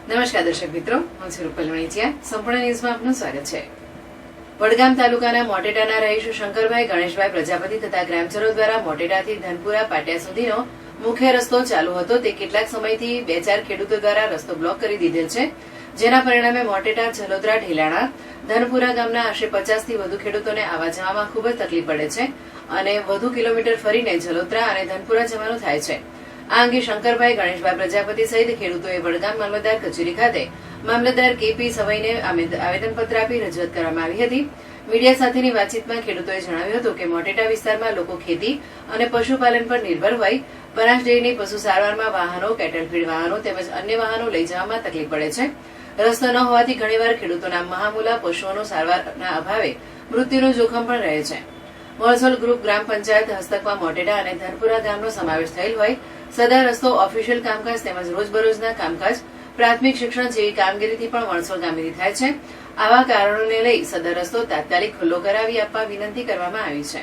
નમસ્કાર દર્શક મિત્રો, હું છું રૂપલ વણિચિયા. સંપૂર્ણ ન્યૂઝમાં આપનું સ્વાગત છે. વડગામ તાલુકાના મોટેટાના રહીશ શંકરભાઈ ગણેશભાઈ પ્રજાપતિ તથા ગ્રામજનો દ્વારા મોટેટાથી ધનપુરા પાટિયા સુધીનો મુખ્ય રસ્તો ચાલુ હતો તે કેટલાક સમયથી 2-4 ખેડૂતો દ્વારા રસ્તો બ્લોક કરી દીધેલ છે, જેના પરિણામે મોટેટા, જલોદરા, ઢેલાણા, ધનપુરા ગામના આશરે 50 થી વધુ ખેડૂતોને આવવા જવામાં ખૂબ જ તકલીફ પડે છે અને વધુ કિલોમીટર ફરીને જલોદરા અને ધનપુરા જવાનું થાય છે. આ અંગે શંકરભાઈ ગણેશભાઈ પ્રજાપતિ સહિત ખેડૂતોએ વડગામ મામલતદાર કચેરી ખાતે મામલતદાર KP સવાઈને આવેદનપત્ર આપી રજૂઆત કરવામાં આવી હતી. મીડિયા સાથેની વાતચીતમાં ખેડૂતોએ જણાવ્યું હતું કે મોટેટા વિસ્તારમાં લોકો ખેતી અને પશુપાલન પર નિર્ભર હોય બનાસ ડેરીની પશુ સારવારમાં વાહનો, કેટલ ફીડ વાહનો તેમજ અન્ય વાહનો લઈ જવામાં તકલીફ પડે છે. રસ્તો ન હોવાથી ઘણીવાર ખેડૂતોના મહામૂલા પશુઓનો સારવારના અભાવે મૃત્યુનું જોખમ પણ રહે છે. વણસોલ ગ્રુપ ગ્રામ પંચાયત હસ્તકમાં મોટેટા અને ધનપુરા ગામનો સમાવેશ થયેલ હોય સદર રસ્તો ઓફિશિયલ કામકાજ તેમજ રોજબરોજના કામકાજ, પ્રાથમિક શિક્ષણ જેવી કામગીરીથી પણ વણસોલ ગામેથી થાય છે. આવા કારણોને લઈ સદર રસ્તો તાત્કાલિક ખુલ્લો કરાવી આપવા વિનંતી કરવામાં આવી છે.